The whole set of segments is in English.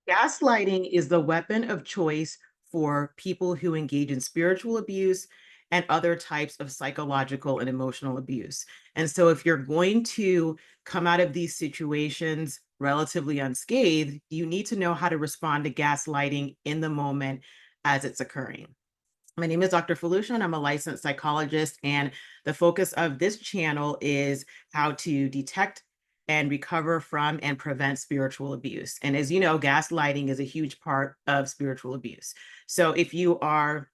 Gaslighting is the weapon of choice for people who engage in spiritual abuse and other types of psychological and emotional abuse. And so, if you're going to come out of these situations relatively unscathed, you need to know how to respond to gaslighting in the moment as it's occurring. My name is Dr. Felucia, and I'm a licensed psychologist. And the focus of this channel is how to detect and recover from and prevent spiritual abuse. And as you know, gaslighting is a huge part of spiritual abuse. So if you are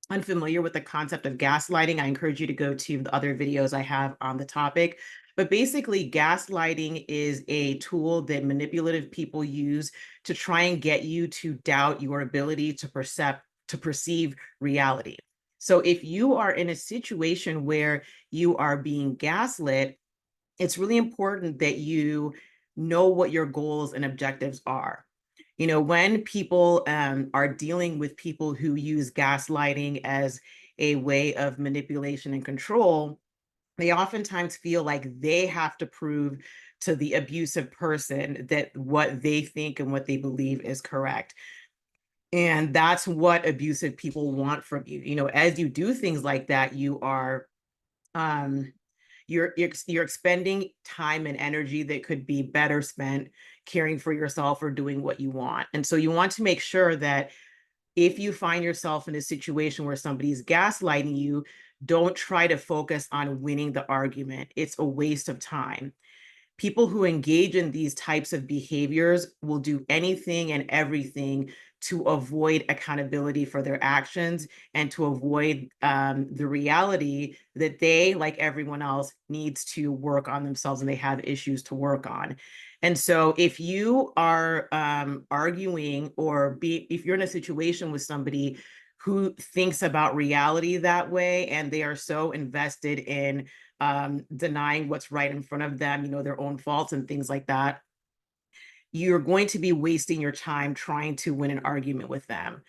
unfamiliar with the concept of gaslighting, I encourage you to go to the other videos I have on the topic. But basically, gaslighting is a tool that manipulative people use to try and get you to doubt your ability to perceive reality. So if you are in a situation where you are being gaslit, it's really important that you know what your goals and objectives are. When people are dealing with people who use gaslighting as a way of manipulation and control, they oftentimes feel like they have to prove to the abusive person that what they think and what they believe is correct. And that's what abusive people want from you. As you do things like that, um, you're expending time and energy that could be better spent caring for yourself or doing what you want. And so you want to make sure that if you find yourself in a situation where somebody's gaslighting you, don't try to focus on winning the argument. It's a waste of time. People who engage in these types of behaviors will do anything and everything to avoid accountability for their actions and to avoid the reality that they, like everyone else, needs to work on themselves and they have issues to work on. And so if you are arguing if you're in a situation with somebody who thinks about reality that way and they are so invested in denying what's right in front of them, their own faults and things like that, you're going to be wasting your time trying to win an argument with them.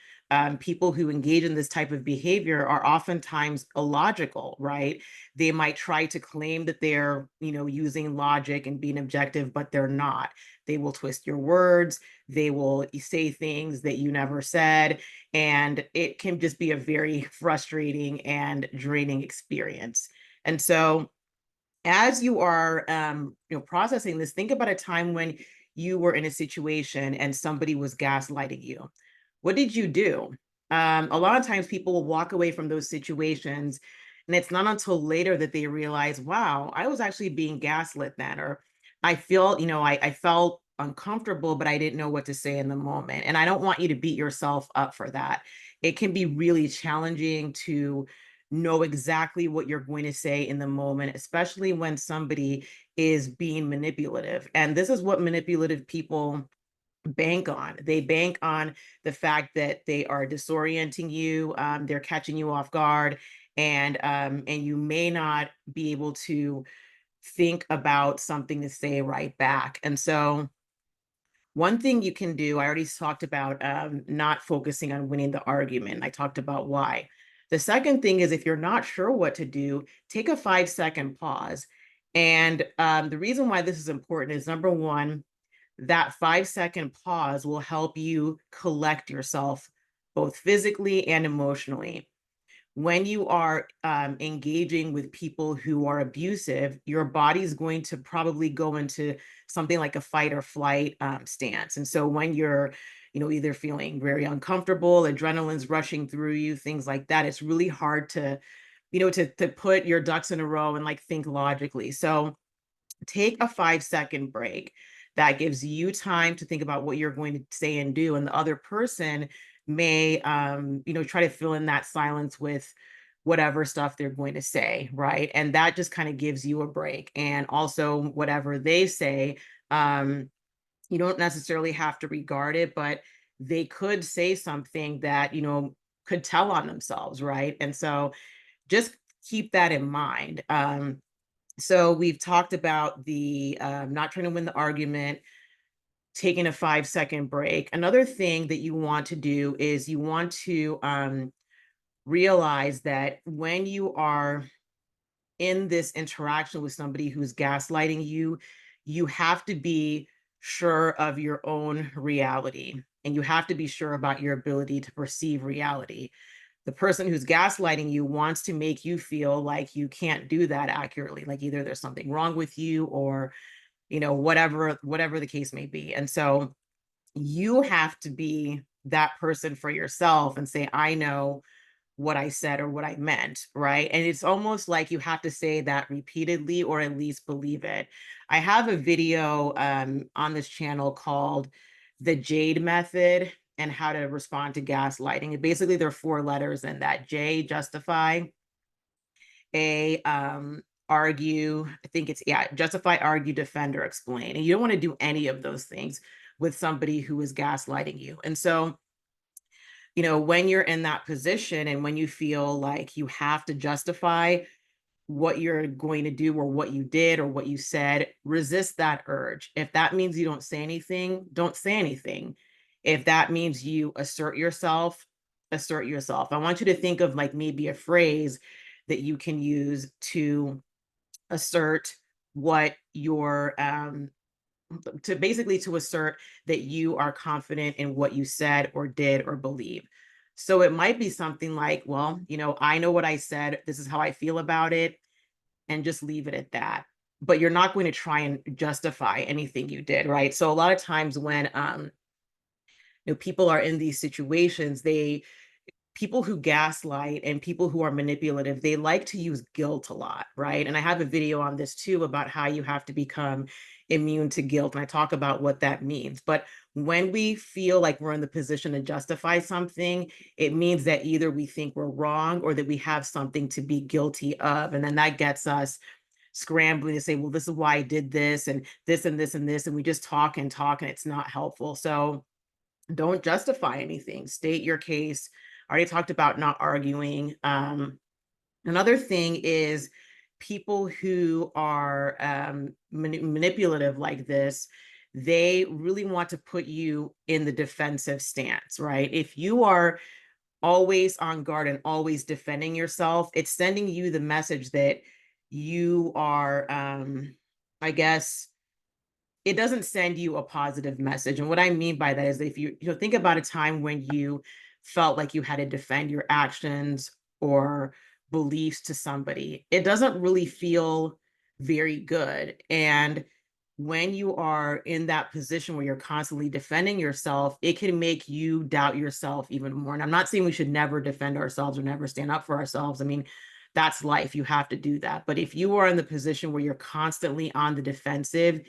People who engage in this type of behavior are oftentimes illogical, right? They might try to claim that they're, using logic and being objective, but they're not. They will twist your words. They will say things that you never said. And it can just be a very frustrating and draining experience. And so, as you are processing this, think about a time when you were in a situation and somebody was gaslighting you. What did you do? A lot of times people will walk away from those situations, and it's not until later that they realize, wow, I was actually being gaslit then, or I felt uncomfortable, but I didn't know what to say in the moment. And I don't want you to beat yourself up for that. It can be really challenging to know exactly what you're going to say in the moment, especially when somebody is being manipulative. And this is what manipulative people bank on. They bank on the fact that they are disorienting you, they're catching you off guard, and you may not be able to think about something to say right back. And so one thing you can do, I already talked about not focusing on winning the argument. I talked about why. The second thing is if you're not sure what to do, take a 5-second pause. And the reason why this is important is number one, that 5-second pause will help you collect yourself both physically and emotionally. When you are engaging with people who are abusive, your body's going to probably go into something like a fight or flight stance. And so when you're, either feeling very uncomfortable, adrenaline's rushing through you, things like that, it's really hard to, to put your ducks in a row and like think logically. So take a 5-second break. That gives you time to think about what you're going to say and do. And the other person may, try to fill in that silence with whatever stuff they're going to say, right? And that just kind of gives you a break. And also, whatever they say, you don't necessarily have to regard it, but they could say something that, could tell on themselves, right? And so just keep that in mind. So we've talked about the not trying to win the argument, taking a 5-second break. Another thing that you want to do is you want to realize that when you are in this interaction with somebody who's gaslighting you, you have to be sure of your own reality, and you have to be sure about your ability to perceive reality. The person who's gaslighting you wants to make you feel like you can't do that accurately, like either there's something wrong with you, or whatever the case may be. And so you have to be that person for yourself and say, I know what I said or what I meant, right? And it's almost like you have to say that repeatedly or at least believe it. I have a video on this channel called The Jade Method and How to Respond to Gaslighting. And basically, there are four letters in that: J, justify; A, argue. I think it's, yeah, justify, argue, defend, or explain. And you don't want to do any of those things with somebody who is gaslighting you. And so, when you're in that position and when you feel like you have to justify what you're going to do or what you did or what you said, resist that urge. If that means you don't say anything, don't say anything. If that means you assert yourself, assert yourself. I want you to think of like maybe a phrase that you can use to assert what your to basically to assert that you are confident in what you said or did or believe. So it might be something like, well, I know what I said. This is how I feel about it, and just leave it at that. But you're not going to try and justify anything you did, right? So a lot of times when people are in these situations, people who gaslight and people who are manipulative, they like to use guilt a lot, right? And I have a video on this too about how you have to become immune to guilt. And I talk about what that means. But when we feel like we're in the position to justify something, it means that either we think we're wrong or that we have something to be guilty of. And then that gets us scrambling to say, well, this is why I did this and this and this and this. And we just talk and talk, and it's not helpful. So don't justify anything. State your case. I already talked about not arguing. Another thing is people who are manipulative like this, they really want to put you in the defensive stance, right? If you are always on guard and always defending yourself, it's sending you the message that you are, I guess, it doesn't send you a positive message. And what I mean by that is if you think about a time when you felt like you had to defend your actions or beliefs to somebody, it doesn't really feel very good. And when you are in that position where you're constantly defending yourself, it can make you doubt yourself even more. And I'm not saying we should never defend ourselves or never stand up for ourselves. I mean, that's life. You have to do that. But if you are in the position where you're constantly on the defensive,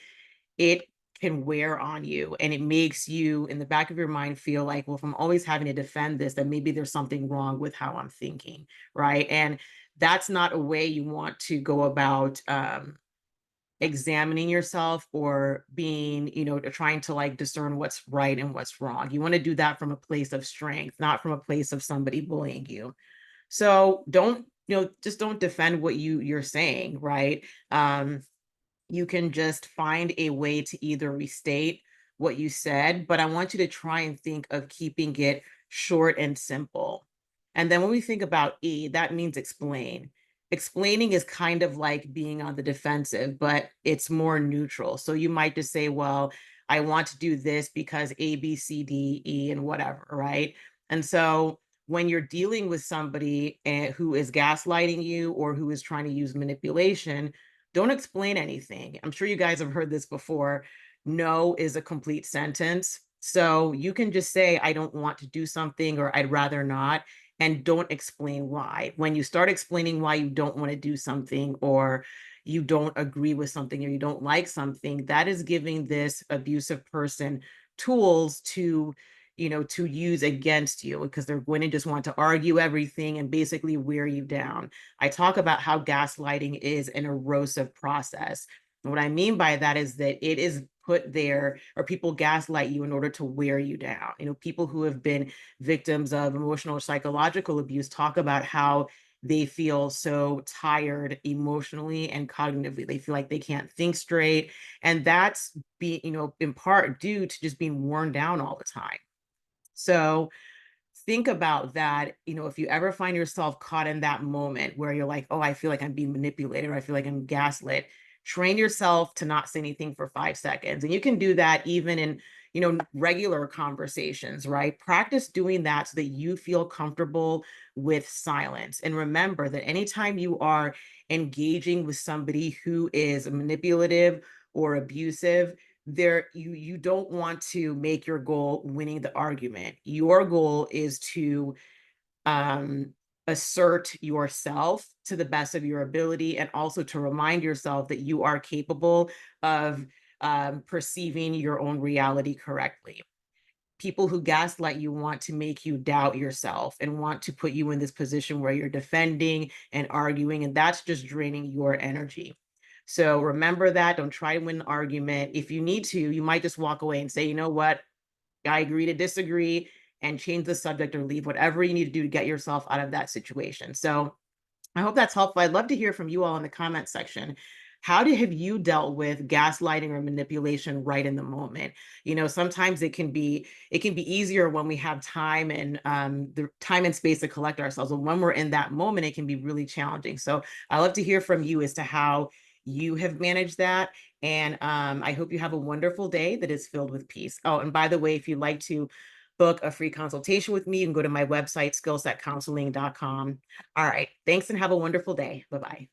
it can wear on you, and it makes you in the back of your mind feel like, well, if I'm always having to defend this, then maybe there's something wrong with how I'm thinking, right? And that's not a way you want to go about examining yourself or being, trying to like discern what's right and what's wrong. You want to do that from a place of strength, not from a place of somebody bullying you. So don't, just don't defend what you're saying, right? You can just find a way to either restate what you said, but I want you to try and think of keeping it short and simple. And then when we think about E, that means explain. Explaining is kind of like being on the defensive, but it's more neutral. So you might just say, well, I want to do this because A, B, C, D, E, and whatever, right? And so when you're dealing with somebody who is gaslighting you or who is trying to use manipulation, don't explain anything. I'm sure you guys have heard this before. No is a complete sentence. So you can just say, I don't want to do something, or I'd rather not, and don't explain why. When you start explaining why you don't want to do something, or you don't agree with something, or you don't like something, that is giving this abusive person tools to use against you, because they're going to just want to argue everything and basically wear you down. I talk about how gaslighting is an erosive process. And what I mean by that is that it is put there, or people gaslight you in order to wear you down. People who have been victims of emotional or psychological abuse talk about how they feel so tired emotionally and cognitively. They feel like they can't think straight. And that's in part due to just being worn down all the time. So think about that. If you ever find yourself caught in that moment where you're like, oh, I feel like I'm being manipulated, or I feel like I'm gaslit, train yourself to not say anything for 5 seconds. And you can do that even in, regular conversations, right? Practice doing that so that you feel comfortable with silence. And remember that anytime you are engaging with somebody who is manipulative or abusive, you don't want to make your goal winning the argument. Your goal is to um, assert yourself to the best of your ability, and also to remind yourself that you are capable of perceiving your own reality correctly. People who gaslight you want to make you doubt yourself and want to put you in this position where you're defending and arguing, and that's just draining your energy. So remember that. Don't try to win an argument. If you need to, you might just walk away and say, you know what? I agree to disagree, and change the subject or leave, whatever you need to do to get yourself out of that situation. So I hope that's helpful. I'd love to hear from you all in the comment section. Have you dealt with gaslighting or manipulation right in the moment? Sometimes it can be easier when we have time and the time and space to collect ourselves. And when we're in that moment, it can be really challenging. So I love to hear from you as to how you have managed that. And I hope you have a wonderful day that is filled with peace. Oh, and by the way, if you'd like to book a free consultation with me, you can go to my website, skillsetcounseling.com. All right. Thanks and have a wonderful day. Bye-bye.